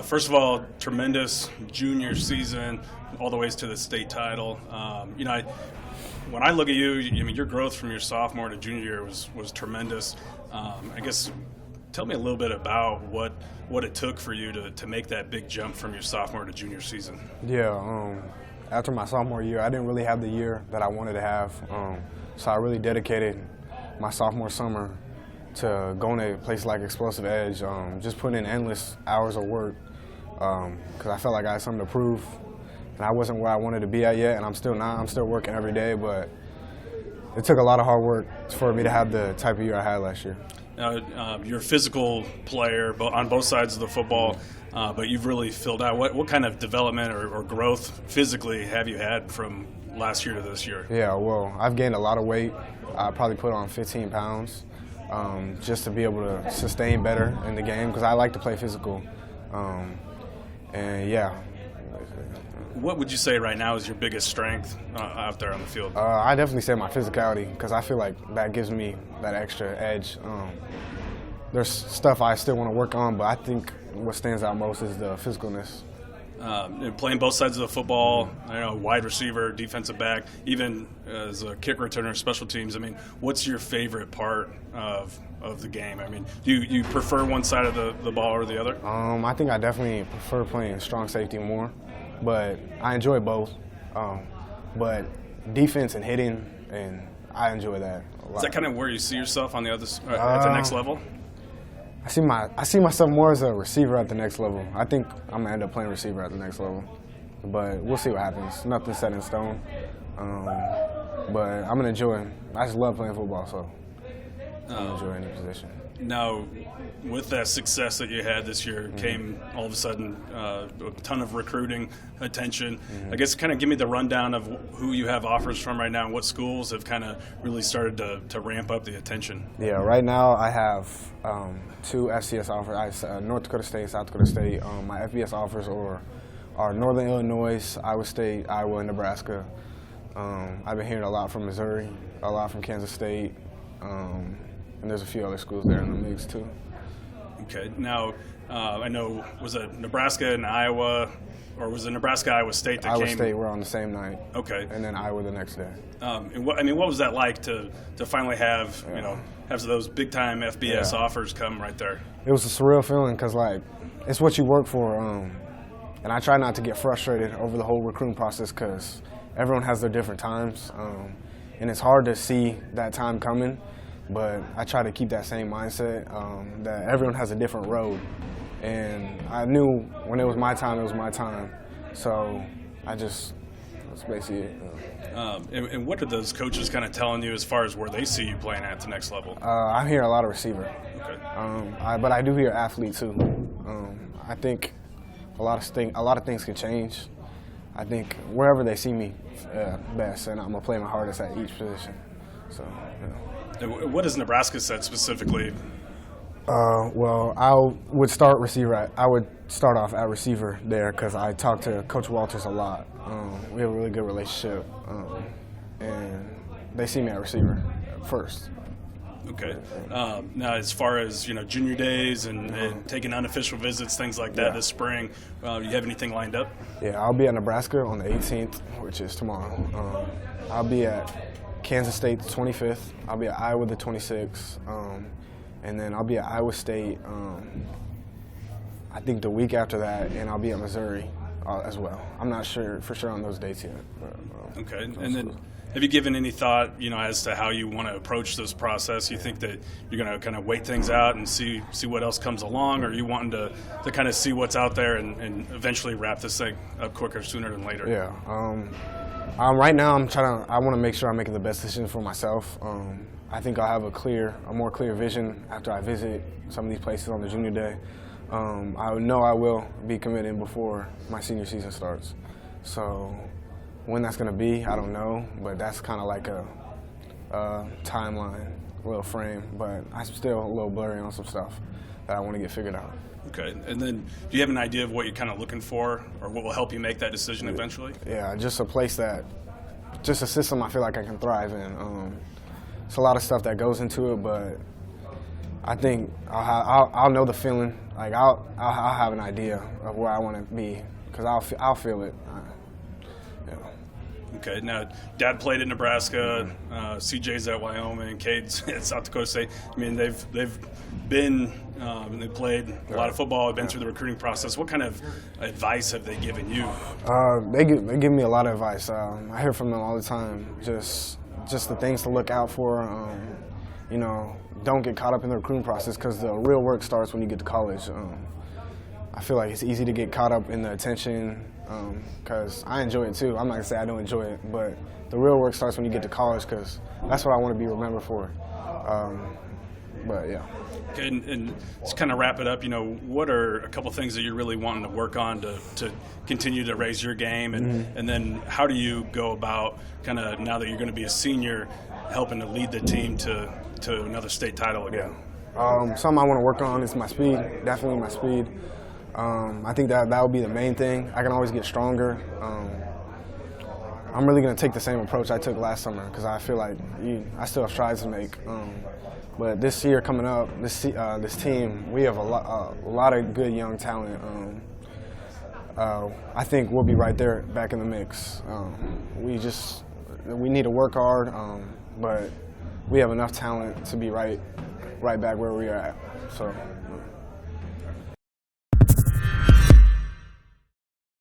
First of all, tremendous junior season, all the ways to the state title. When I look at you, your growth from your sophomore to junior year was tremendous. I guess tell me a little bit about what it took for you to make that big jump from your sophomore to junior season. Yeah, after my sophomore year, I didn't really have the year that I wanted to have, so I really dedicated my sophomore summer to going to a place like Explosive Edge, just putting in endless hours of work because I felt like I had something to prove. And I wasn't where I wanted to be at yet, and I'm still not. I'm still working every day, but it took a lot of hard work for me to have the type of year I had last year. You're a physical player on both sides of the football, but you've really filled out. What kind of development or growth physically have you had from last year to this year? Yeah, well, I've gained a lot of weight. I probably put on 15 pounds just to be able to sustain better in the game because I like to play physical. And, yeah. What would you say right now is your biggest strength out there on the field? I definitely say my physicality because I feel like that gives me that extra edge. There's stuff I still want to work on, but I think what stands out most is the physicalness. Playing both sides of the football, wide receiver, defensive back, even as a kick returner, special teams. What's your favorite part of the game? Do you prefer one side of the ball or the other? I think I definitely prefer playing strong safety more. But I enjoy both. But defense and hitting, and I enjoy that a lot. Is that kind of where you see yourself on the other at the next level? I see myself more as a receiver at the next level. I think I'm gonna end up playing receiver at the next level, but we'll see what happens. Nothing's set in stone. But I'm gonna enjoy. I just love playing football, so I'm gonna enjoy any position. Now, with that success that you had this year, came all of a sudden a ton of recruiting attention. I guess kind of give me the rundown of who you have offers from right now and what schools have kind of really started to ramp up the attention. Yeah, right now I have 2 FCS offers, North Dakota State, South Dakota State. My FBS offers are Northern Illinois, Iowa State, Iowa, and Nebraska. I've been hearing a lot from Missouri, a lot from Kansas State. And there's a few other schools there in the mix too. Okay. Now, I know, was it Nebraska and Iowa, or was it Nebraska, Iowa State that Iowa came? State were on the same night. Okay. And then Iowa the next day. And what was that like to finally have have those big time FBS offers come right there? It was a surreal feeling because it's what you work for, and I try not to get frustrated over the whole recruiting process because everyone has their different times, and it's hard to see that time coming. But I try to keep that same mindset that everyone has a different road. And I knew when it was my time, it was my time. So that's basically it. And what are those coaches kind of telling you as far as where they see you playing at the next level? I hear a lot of receiver. Okay. But I do hear athlete too. I think a lot of things can change. I think wherever they see me best, and I'm going to play my hardest at each position. So, What has Nebraska said specifically? Well, I would start off at receiver there because I talk to Coach Walters a lot. We have a really good relationship, and they see me at receiver first. Okay. Now, as far as junior days and taking unofficial visits, things like that this spring, you have anything lined up? Yeah, I'll be at Nebraska on the 18th, which is tomorrow. I'll be at Kansas State the 25th. I'll be at Iowa the 26th, and then I'll be at Iowa State. I think the week after that, and I'll be at Missouri as well. I'm not sure for sure on those dates yet. But, okay, and then have you given any thought, as to how you want to approach this process? You think that you're going to kind of wait things out and see what else comes along, or are you wanting to kind of see what's out there and eventually wrap this thing up quicker, sooner than later? Yeah. Right now, I want to make sure I'm making the best decision for myself. I think I'll have a more clear vision after I visit some of these places on the junior day. I know I will be committing before my senior season starts. So when that's going to be, I don't know, but that's kind of like a timeline, a little frame. But I'm still a little blurry on some stuff that I want to get figured out. Okay, and then do you have an idea of what you're kind of looking for or what will help you make that decision eventually? Yeah, just a system I feel like I can thrive in. It's a lot of stuff that goes into it, but I think I'll know the feeling. Like I'll have an idea of where I want to be because I'll feel it. Yeah. Okay. Now, Dad played at Nebraska. CJ's at Wyoming. Cade's at South Dakota State. I mean, they've been they played a lot of football. They've been through the recruiting process. What kind of advice have they given you? They give me a lot of advice. I hear from them all the time. Just the things to look out for. You know, don't get caught up in the recruiting process because the real work starts when you get to college. I feel like it's easy to get caught up in the attention because I enjoy it too. I'm not gonna say I don't enjoy it, but the real work starts when you get to college because that's what I want to be remembered for. But yeah. Okay, and just kind of wrap it up. You know, what are a couple things that you're really wanting to work on to continue to raise your game, and then how do you go about kind of now that you're going to be a senior, helping to lead the team to another state title again? Yeah. Something I want to work on is my speed. Definitely my speed. I think that would be the main thing. I can always get stronger. I'm really going to take the same approach I took last summer because I feel like I still have strides to make. But this year coming up, this team, we have a lot of good young talent. I think we'll be right there back in the mix. We need to work hard, but we have enough talent to be right back where we are at. So.